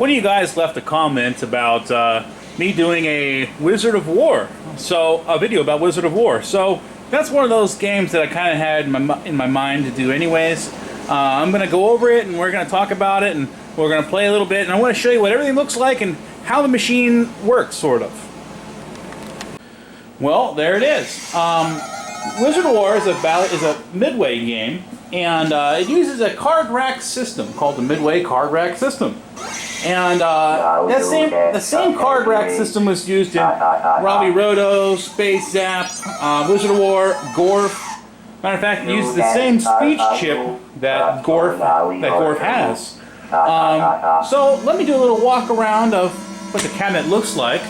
One of you guys left a comment about me doing a Wizard of War, so a video about Wizard of War. So that's one of those games that I kind of had in my mind to do anyways. I'm going to go over it and we're going to talk about it and we're going to play a little bit and I want to show you what everything looks like and how the machine works, sort of. Well, there it is. Wizard of War is a Midway game, and it uses a card rack system called the Midway card rack system. And the same card rack system was used in Robbie Roto, Space Zap, Wizard of War, Gorf. Matter of fact, it uses the same speech chip that Gorf has. So let me do a little walk around of what the cabinet looks like.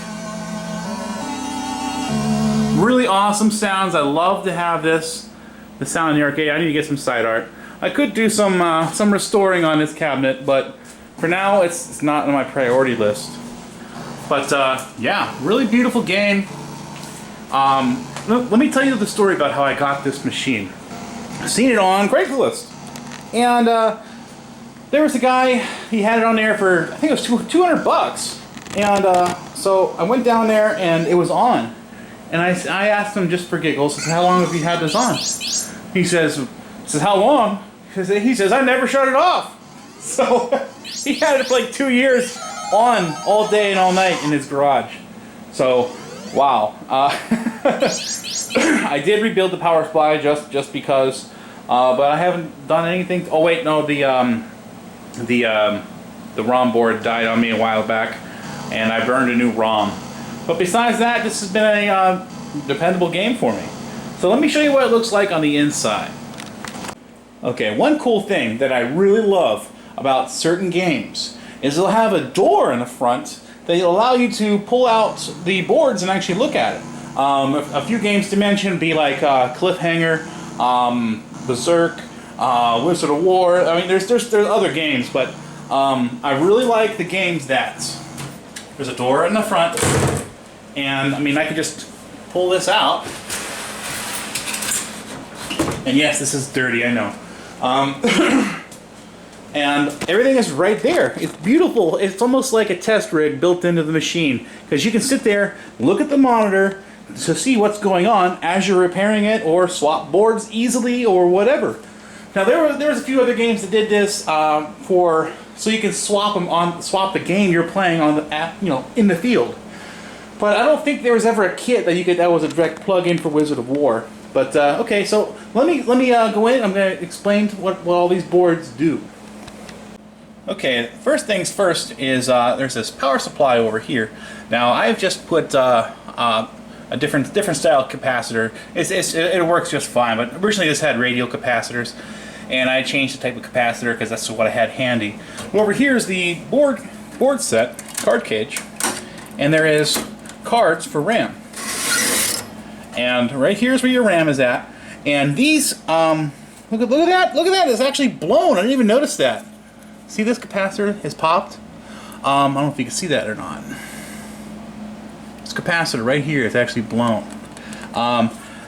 Really awesome sounds. I love to have the sound in the arcade. I need to get some side art. I could do some restoring on this cabinet, but for now it's not on my priority list. But yeah, really beautiful game. Let me tell you the story about how I got this machine. I've seen it on Craigslist, and there was a guy. He had it on there for I think it was $200, and so I went down there and it was on. And I asked him just for giggles, I said, how long have you had this on? He says, how long? He says, I never shut it off. So he had it for like 2 years on all day and all night in his garage. So, wow. I did rebuild the power supply just because, but I haven't done anything. Oh wait, no, the ROM board died on me a while back, and I burned a new ROM. But besides that, this has been a dependable game for me. So let me show you what it looks like on the inside. Okay, one cool thing that I really love about certain games is they'll have a door in the front that will allow you to pull out the boards and actually look at it. A few games to mention be like Cliffhanger, Berserk, Wizard of War. I mean, there's other games, but I really like the games that there's a door in the front. And I mean, I could just pull this out. And yes, this is dirty, I know. And everything is right there. It's beautiful. It's almost like a test rig built into the machine. Because you can sit there, look at the monitor to see what's going on as you're repairing it, or swap boards easily, or whatever. Now there was a few other games that did this so you can swap the game you're playing on in the field. But I don't think there was ever a kit that was a direct plug-in for Wizard of War. But okay, so let me go in. I'm going to explain what all these boards do. Okay, first things first is there's this power supply over here. Now I've just put a different style capacitor. It works just fine. But originally this had radial capacitors, and I changed the type of capacitor because that's what I had handy. Well, over here is the board set card cage, and there is cards for RAM, and right here's where your RAM is at. And these look at that, it's actually blown. I didn't even notice that. See, this capacitor is popped. I don't know if you can see that or not. This capacitor right here is actually blown.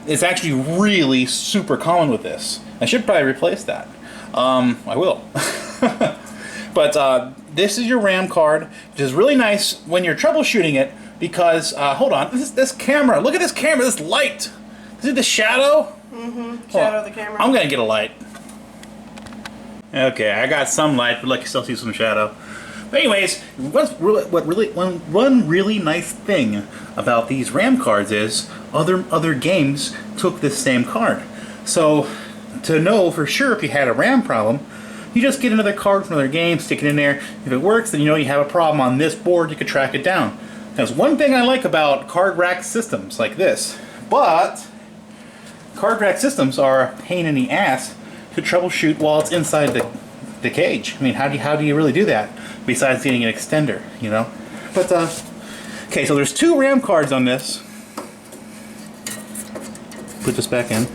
It's actually really super common with this. I should probably replace that. I will. But this is your RAM card, which is really nice when you're troubleshooting it. Because, hold on, this camera, look at this camera, this light. Is it the shadow? Mm-hmm, shadow of the camera. I'm gonna get a light. Okay, I got some light, but look, you still see some shadow. But anyways, one really nice thing about these RAM cards is other games took this same card. So, to know for sure if you had a RAM problem, you just get another card from another game, stick it in there. If it works, then you know you have a problem on this board, you can track it down. That's one thing I like about card rack systems like this, but card rack systems are a pain in the ass to troubleshoot while it's inside the cage. I mean, how do you really do that besides getting an extender, you know? But okay, so there's 2 RAM cards on this. Put this back in.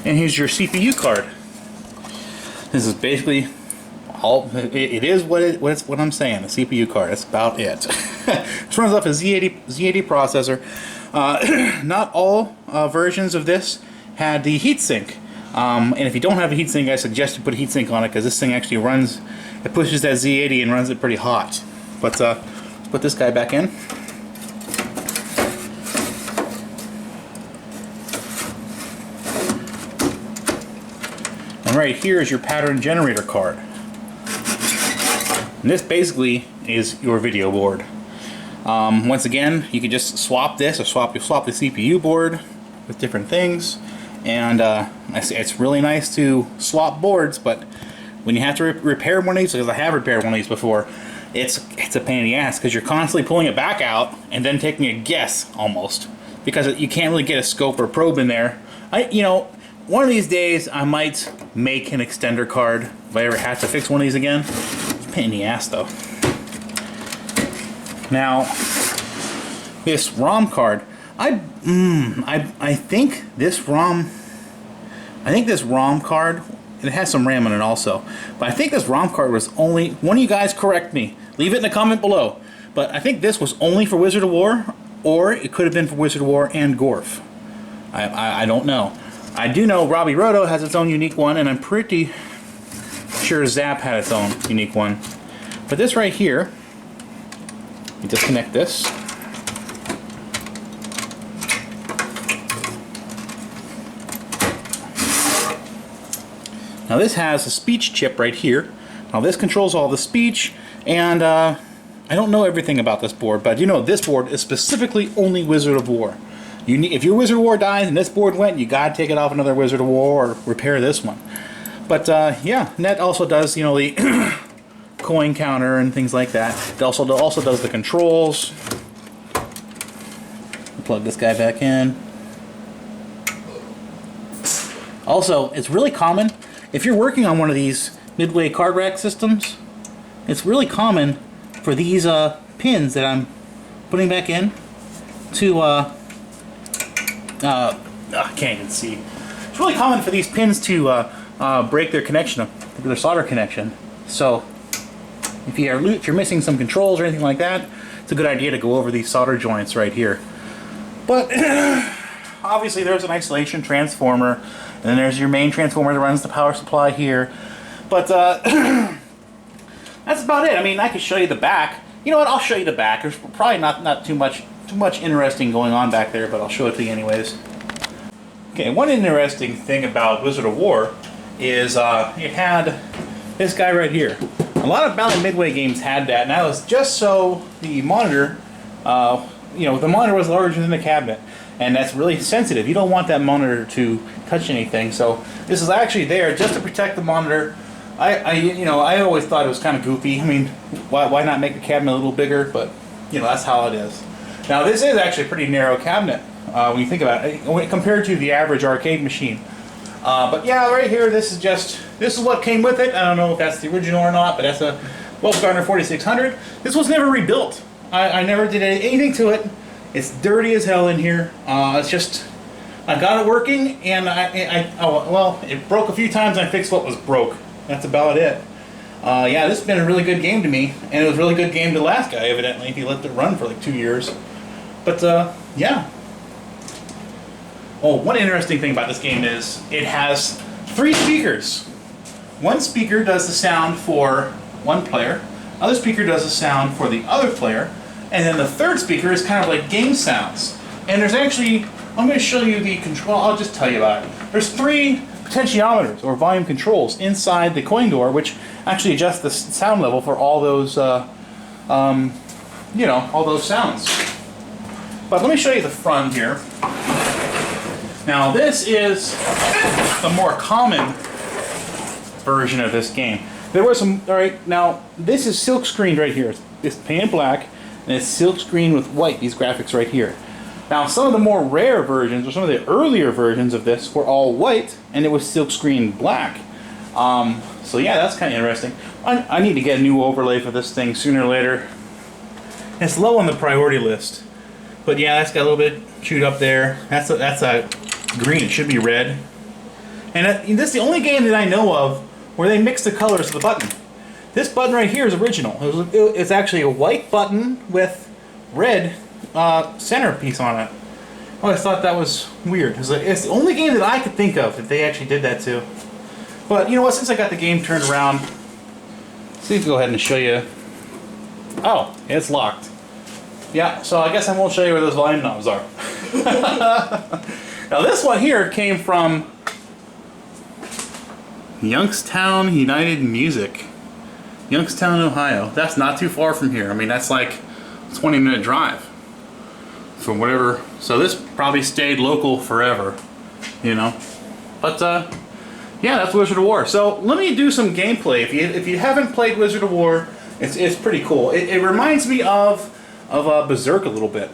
And here's your CPU card. This is basically it is what I'm saying, a CPU card. That's about it. This runs off a Z80 processor. Not all versions of this had the heatsink. And if you don't have a heatsink, I suggest you put a heatsink on it, because this thing actually runs, it pushes that Z80 and runs it pretty hot. But let's put this guy back in. And right here is your pattern generator card. And this basically is your video board. Once again, you can just swap this, or swap the CPU board with different things. And it's really nice to swap boards, but when you have to repair one of these, because I have repaired one of these before, it's a pain in the ass, because you're constantly pulling it back out and then taking a guess almost, because you can't really get a scope or probe in there. One of these days I might make an extender card if I ever have to fix one of these again. It's a pain in the ass though. Now, this ROM card, I think this ROM card, it has some RAM in it also, but I think this ROM card was only, one of you guys correct me, leave it in the comment below, but I think this was only for Wizard of War, or it could have been for Wizard of War and Gorf. I don't know. I do know Robbie Roto has its own unique one, and I'm pretty sure Zap had its own unique one. But this right here, you disconnect this. Now this has a speech chip right here. Now this controls all the speech, and I don't know everything about this board, but this board is specifically only Wizard of War. If your Wizard of War dies and this board went, you gotta take it off another Wizard of War or repair this one. But yeah, and that also does the coin counter and things like that. It also does the controls. Plug this guy back in. Also, it's really common if you're working on one of these Midway card rack systems. It's really common for these pins that I'm putting back in to I can't even see. It's really common for these pins to break their connection, their solder connection. So if you're missing some controls or anything like that, it's a good idea to go over these solder joints right here. But obviously there's an isolation transformer, and then there's your main transformer that runs the power supply here. But that's about it. I mean, I could show you the back. You know what? I'll show you the back. There's probably not too much interesting going on back there, but I'll show it to you anyways. Okay, one interesting thing about Wizard of War is it had this guy right here. A lot of Ballad Midway games had that, and that was just so the monitor, the monitor was larger than the cabinet, and that's really sensitive. You don't want that monitor to touch anything, so this is actually there just to protect the monitor. I always thought it was kind of goofy. I mean, why not make the cabinet a little bigger? But that's how it is. Now this is actually a pretty narrow cabinet when you think about it, compared to the average arcade machine. But yeah, right here, this is what came with it. I don't know if that's the original or not, but that's a Wells Gardner 4600. This was never rebuilt. I never did anything to it. It's dirty as hell in here. It's just, I got it working, and it broke a few times, and I fixed what was broke. That's about it. Yeah, this has been a really good game to me, and it was a really good game to the last guy, evidently, if he let it run for like 2 years. But, yeah. Oh, one interesting thing about this game is it has 3 speakers. One speaker does the sound for one player, other speaker does the sound for the other player, and then the third speaker is kind of like game sounds. And there's actually, I'm going to show you the control, I'll just tell you about it. There's 3 potentiometers or volume controls inside the coin door, which actually adjust the sound level for all those, all those sounds. But let me show you the front here. Now this is the more common version of this game. There was some, alright, now this is silk screened right here. It's painted black, and it's silk screened with white, these graphics right here. Now some of the more rare versions, or some of the earlier versions of this, were all white, and it was silk screened black. So yeah, that's kind of interesting. I need to get a new overlay for this thing sooner or later. It's low on the priority list. But yeah, that's got a little bit chewed up there. That's a green, it should be red. And this is the only game that I know of where they mix the colors of the button. This button right here is original. It's actually a white button with red centerpiece on it. I always thought that was weird. It's the only game that I could think of that they actually did that to. But you know what? Since I got the game turned around, see if we go ahead and show you. Oh, it's locked. Yeah, so I guess I won't show you where those volume knobs are. Now this one here came from Youngstown United Music. Youngstown, Ohio. That's not too far from here. I mean, that's like a 20-minute drive from whatever. So this probably stayed local forever, you know. But yeah, that's Wizard of War. So let me do some gameplay. If you haven't played Wizard of War, it's pretty cool. It reminds me of Berserk a little bit.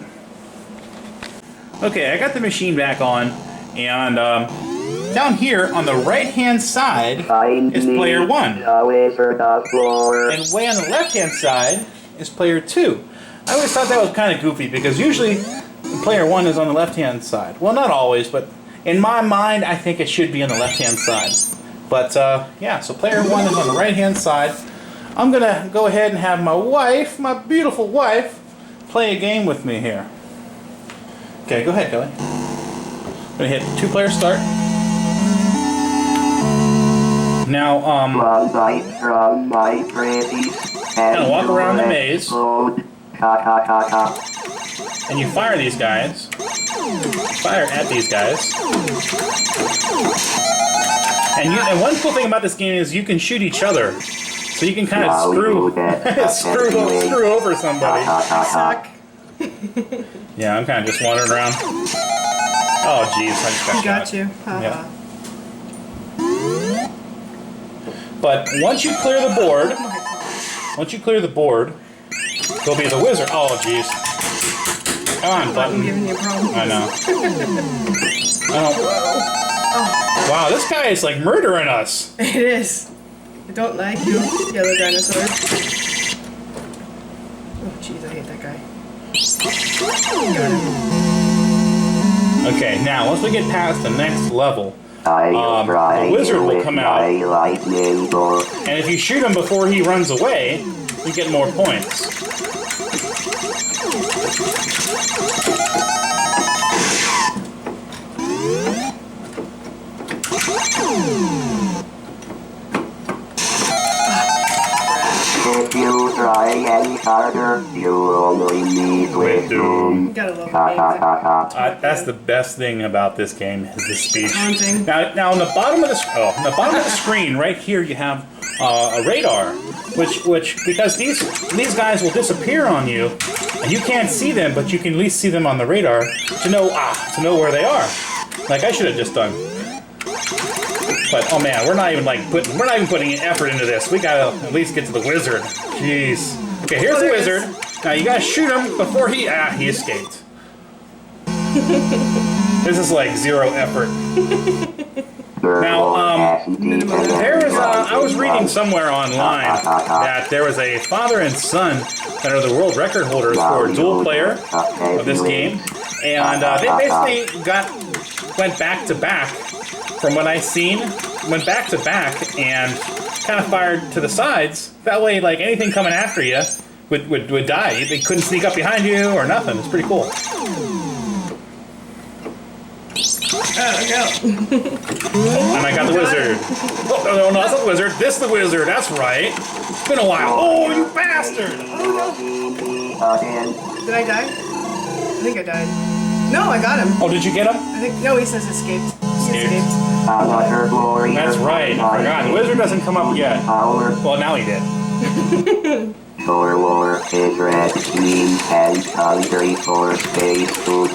Okay, I got the machine back on, and down here on the right-hand side is player 1. And way on the left-hand side is player 2. I always thought that was kind of goofy because usually player 1 is on the left-hand side. Well, not always, but in my mind, I think it should be on the left-hand side. But yeah, so player 1 is on the right-hand side. I'm gonna go ahead and have my wife, my beautiful wife, play a game with me here. Okay, go ahead, Kelly. I'm gonna hit 2-player start. Now, kind of walk around the maze, and you fire these guys. Fire at these guys. And one cool thing about this game is you can shoot each other, so you can kind of screw over somebody. Suck. Yeah, I'm kind of just wandering around. Oh, jeez, I just got shot. You. Yeah. But once you clear the board, there'll be the wizard. Oh, jeez. Come on, button. I'm giving you a problem. I know. Wow, this guy is like murdering us. It is. I don't like you, yellow dinosaur. Oh, jeez, I hate that guy. Got him. Okay, now once we get past the next level, the wizard will come out, and if you shoot him before he runs away, you get more points. If you try any harder, you only meet with doom. Gotta love the game. That's the best thing about this game is the speech. Haunting. Now on the bottom of the screen right here you have a radar, which because these guys will disappear on you, and you can't see them, but you can at least see them on the radar to know where they are. Like I should have just done. But oh man, we're not even putting effort into this. We gotta at least get to the wizard. Jeez. Okay, here's the wizard. Now you gotta shoot him before he escaped. This is like zero effort. Now, I was reading somewhere online that there was a father and son that are the world record holders for dual player of this game, and they basically went back to back. From what I've seen, went back to back and kind of fired to the sides. That way, like anything coming after you would die. They couldn't sneak up behind you or nothing. It's pretty cool. And I got the wizard. Oh, no, that's not the wizard. This is the wizard. That's right. It's been a while. Oh, you bastard! Did I die? I think I died. No, I got him. Oh, did you get him? I think no. He says escaped. He escaped. That's right. I forgot. The wizard doesn't come up yet. Well, now he did. For war is red, green, and country for space food.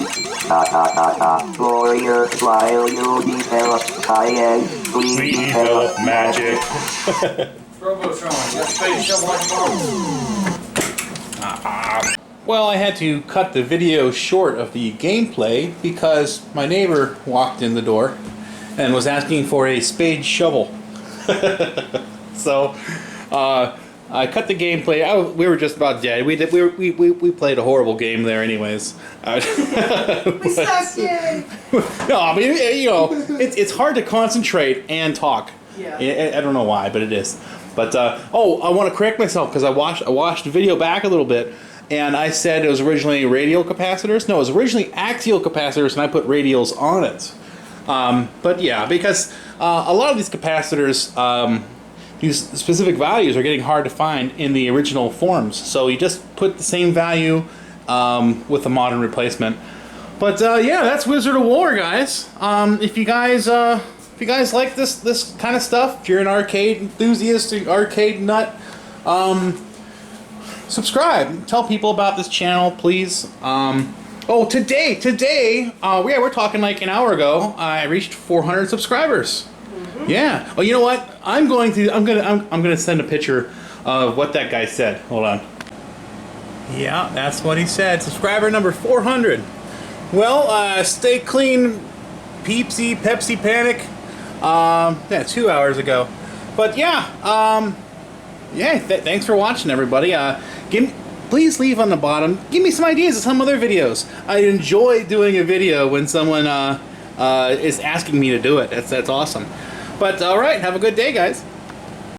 Warrior, while you develop science, we develop magic. Robotron, that's space shovel like Mars. Well, I had to cut the video short of the gameplay because my neighbor walked in the door and was asking for a spade shovel. So, I cut the gameplay. We were just about dead. We played a horrible game there, anyways. We sucked, yay! No, I mean, you know, it's hard to concentrate and talk. Yeah. I don't know why, but it is. But I want to correct myself because I watched the video back a little bit, and I said it was originally radial capacitors. No, it was originally axial capacitors, and I put radials on it. But yeah, because a lot of these capacitors, these specific values are getting hard to find in the original forms. So you just put the same value with a modern replacement. But yeah, that's Wizard of War, guys. If you guys like this kind of stuff, if you're an arcade enthusiast, arcade nut, subscribe. Tell people about this channel, please. Oh, today, we're talking like an hour ago. I reached 400 subscribers. Yeah. Oh, you know what? I'm gonna send a picture of what that guy said. Hold on. Yeah, that's what he said. Subscriber number 400. Well, stay clean, Peepsy, Pepsi Panic. Yeah, 2 hours ago. But yeah, yeah. Thanks for watching, everybody. Please leave on the bottom. Give me some ideas of some other videos. I enjoy doing a video when someone is asking me to do it. That's awesome. But all right, have a good day, guys.